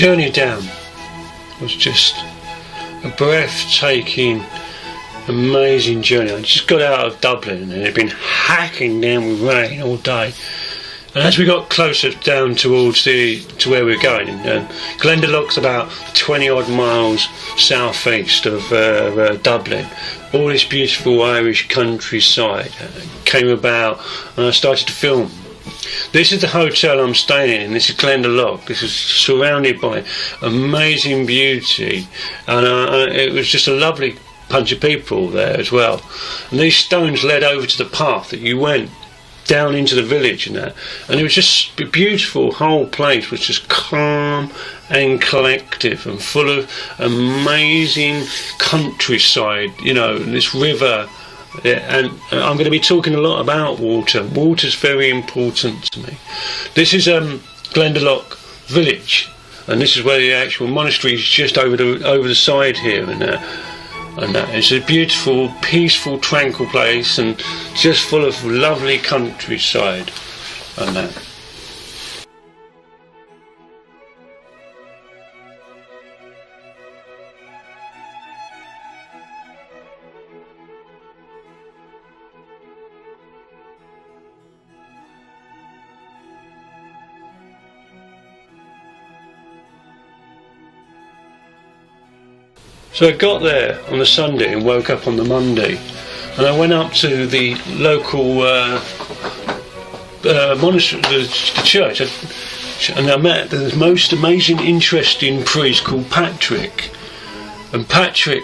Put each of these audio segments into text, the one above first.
journey down was just a breathtaking, amazing journey. I just got out of Dublin and it had been hacking down with rain all day. And as we got closer down towards to where we were going, Glendalought's about 20 odd miles southeast of Dublin. All this beautiful Irish countryside came about, and I started to film. This is the hotel I'm staying in. This is Glendalough. This is surrounded by amazing beauty, and it was just a lovely bunch of people there as well. And these stones led over to the path that you went down into the village and that, and it was just a beautiful. Whole place was just calm and collective and full of amazing countryside, you know, this river. And I'm going to be talking a lot about water. Water's very important to me. This is Glendalough village, and this is where the actual monastery is, just over the side here, and it's a beautiful, peaceful, tranquil place, and just full of lovely countryside, and that. So I got there on the Sunday and woke up on the Monday, and I went up to the local monastery, the church, and I met the most amazing, interesting priest called Patrick. And Patrick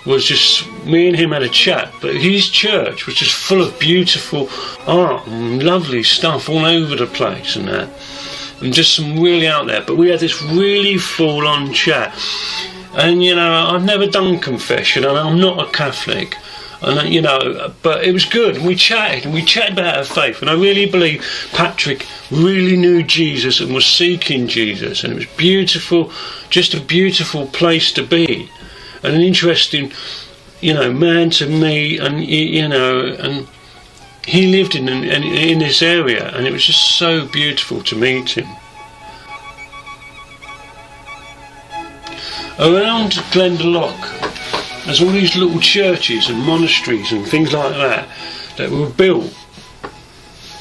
was just, me and him had a chat, but his church was just full of beautiful art and lovely stuff all over the place and that, and just some really out there. But we had this really full-on chat. And you know, I've never done confession, and I'm not a Catholic, and you know, but it was good. And we chatted about our faith, and I really believe Patrick really knew Jesus and was seeking Jesus, and it was beautiful, just a beautiful place to be, and an interesting, you know, man to meet, and you know, and he lived in this area, and it was just so beautiful to meet him. Around Glendalough, there's all these little churches and monasteries and things like that were built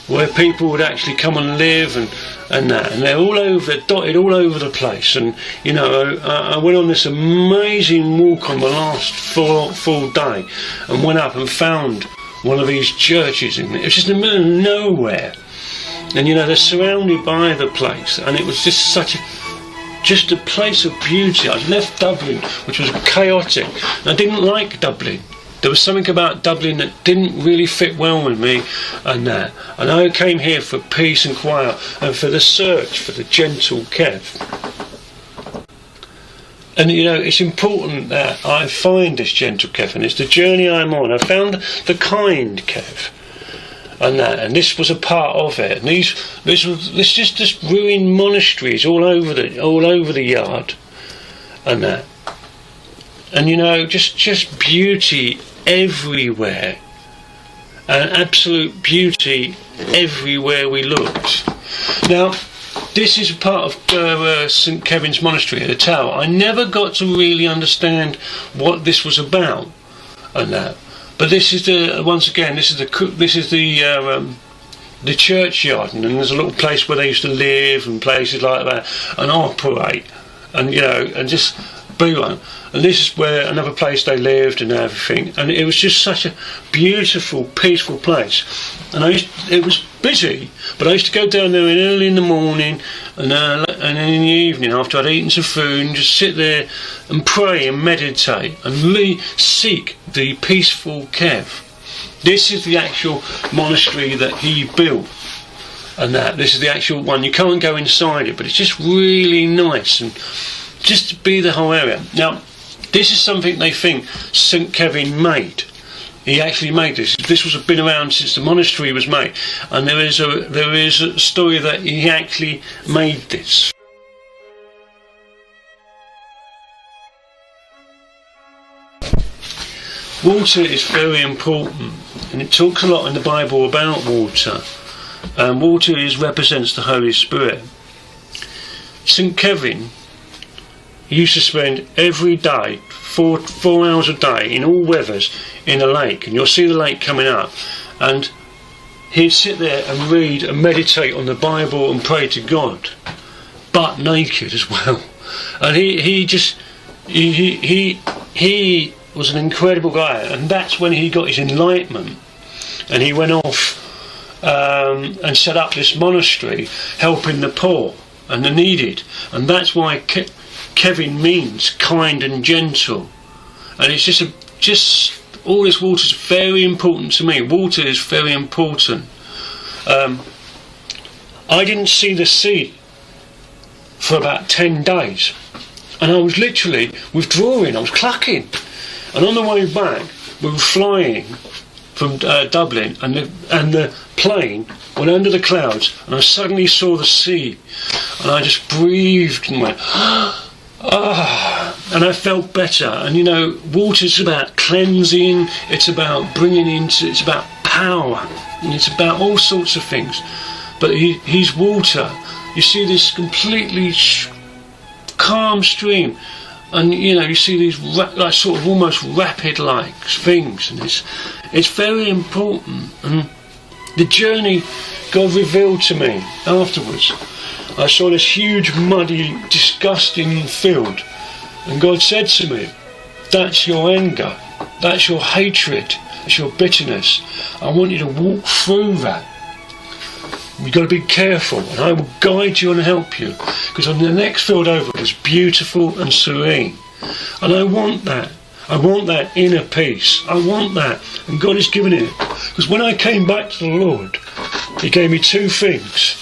where people would actually come and live and that, and they're all over, they're dotted all over the place. And you know, I went on this amazing walk on the last full day, and went up and found one of these churches, and it was just in the middle of nowhere. And you know, they're surrounded by the place, and it was just just a place of beauty. I'd left Dublin, which was chaotic, and I didn't like Dublin. There was something about Dublin that didn't really fit well with me, and that. And I came here for peace and quiet, and for the search for the gentle Kev. And you know, it's important that I find this gentle Kev, and it's the journey I'm on. I found the kind Kev, and that, and this was a part of it. And this just ruined monasteries all over the yard, and that, and you know, just beauty everywhere, and absolute beauty everywhere we looked. Now, this is part of St Kevin's Monastery at the Tower. I never got to really understand what this was about, and that. But this is the churchyard, and there's a little place where they used to live and places like that and operate, and you know, and just be one. And this is where another place they lived and everything, and it was just such a beautiful, peaceful place. And it was busy, but I used to go down there early in the morning and in the evening after I'd eaten some food, and just sit there and pray and meditate and really seek the peaceful Kev. This is the actual monastery that he built, and this is the actual one. You can't go inside it, but it's just really nice, and just to be the whole area. Now, this is something they think St Kevin made. He actually made this. This was been around since the monastery was made, and there is a story that he actually made this. Water is very important, and it talks a lot in the Bible about water. Water represents the Holy Spirit. St Kevin he used to spend every day, four hours a day, in all weathers, in a lake, and you'll see the lake coming up, and he'd sit there and read and meditate on the Bible and pray to God, but naked as well. And he was an incredible guy, and that's when he got his enlightenment, and he went off and set up this monastery, helping the poor and the needed, and that's why Kevin means kind and gentle. And it's just all this water is very important to me. Water is very important. I didn't see the sea for about 10 days, and I was literally withdrawing, I was clucking, and on the way back we were flying from Dublin, and the plane went under the clouds, and I suddenly saw the sea, and I just breathed and went and I felt better. And you know, water's about cleansing, it's about it's about power, and it's about all sorts of things. But he's water. You see this completely calm stream, and you know, you see these like sort of almost rapid like things, and it's very important. And the journey God revealed to me afterwards, I saw this huge, muddy, disgusting field, and God said to me, that's your anger, that's your hatred, that's your bitterness. I want you to walk through that. You've got to be careful, and I will guide you and help you, because on the next field over was beautiful and serene. And I want that. I want that inner peace. I want that, and God has given it. Because when I came back to the Lord, He gave me two things.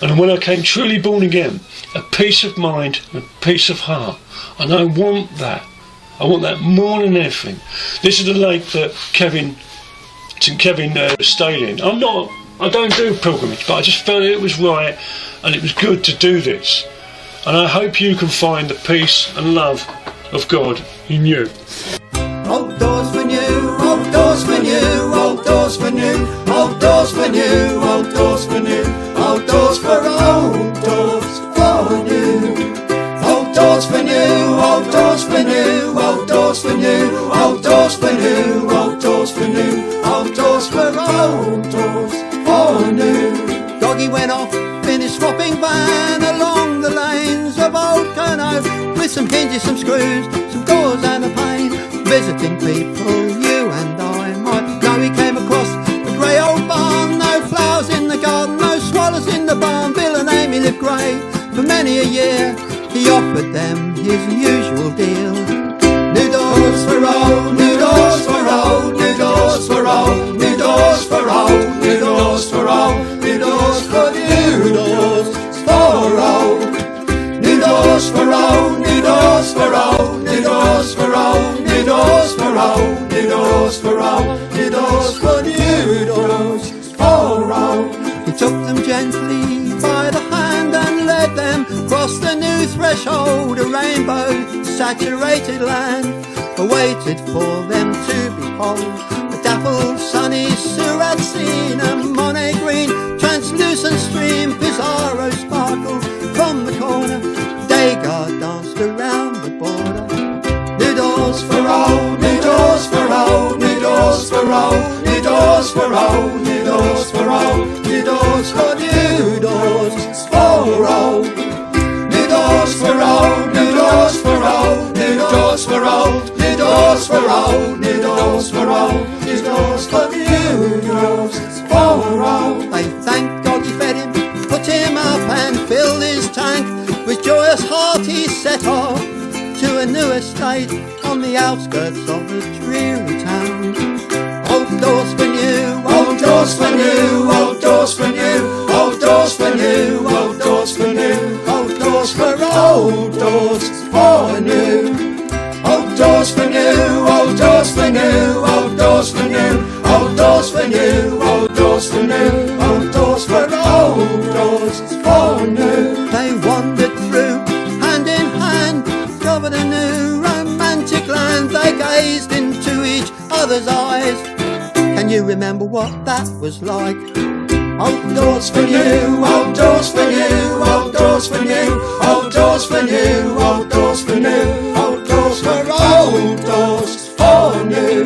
And when I came truly born again, a peace of mind and a peace of heart. And I want that. I want that more than anything. This is the lake that Kevin stayed in. I don't do pilgrimage, but I just felt it was right, and it was good to do this. And I hope you can find the peace and love of God in you. Old doors for new, old doors for new, old doors for new, old doors for new, old doors for new, old doors for old doors for new. Old doors for new, old doors for new, old doors for new, old doors for new, old doors for new, old doors for old doors for new. Doggy went off in his swapping van along the lanes of Old Kernow, with some hinges, some screws, some doors and a pane, visiting people you and I might know. He came across a grey old barn, no flowers in the garden, no swallows in the barn. Bill and Amy lived grey for many a year. He offered them his usual deal. New doors for old, new doors for old, new doors for old, new doors for old, new doors for old, new doors for new doors for old. New doors for old, new doors for old, new doors for old, new doors for old, new doors for old, new doors for new doors for old. He took them gently by the hand and led them across the new threshold. A rainbow saturated land awaited for them to behold. A dappled sunny Surat scene, a Monet green translucent stream, Pizarro sparkled from the corner. Degas danced around the border. New doors for old, new doors for old, new doors for old, new doors for old, new doors for old, new doors for new doors for old. New doors for old, new doors for old, new doors for old, new doors for old, new doors for old, new doors for new doors for old. They thanked God he fed him, put him up and filled his tank. With joyous heart he set off to a new estate on the outskirts of a dreary town. Old doors for new, old doors for new, old doors for new, old doors for new, old doors for new, old doors for old doors for new. Old doors for new, old doors for new, old doors for new, old doors for new, old doors for new, old doors for old doors for new. They wandered through, hand in hand, discovered a new romantic land. They gazed into each other's eyes. Can you remember what that was like? Old doors for new, old doors for new, old doors for new, old doors for new, old doors for new, old doors for old doors for new.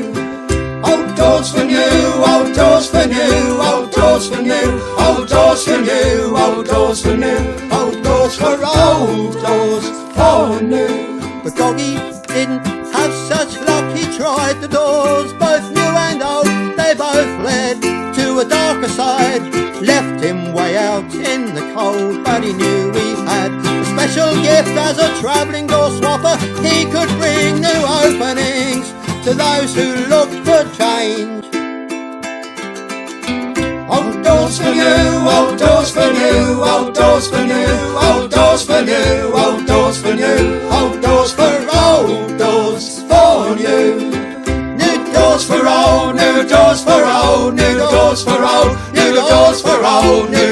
Old doors for new, old doors for new, old doors for new, old doors for new, old doors for new, old doors for old doors for new. But Goggy didn't have such luck, he tried the doors, both new and old, they both led to a darker side, left him way out in the cold, but he knew he had a special gift as a travelling door swapper, he could bring new openings to those who look for change. Old doors for new, old doors for new, old doors for new, old doors for new, old doors for new, old doors for old doors for new. New doors for old, new doors for old, new doors for old, new doors for old, new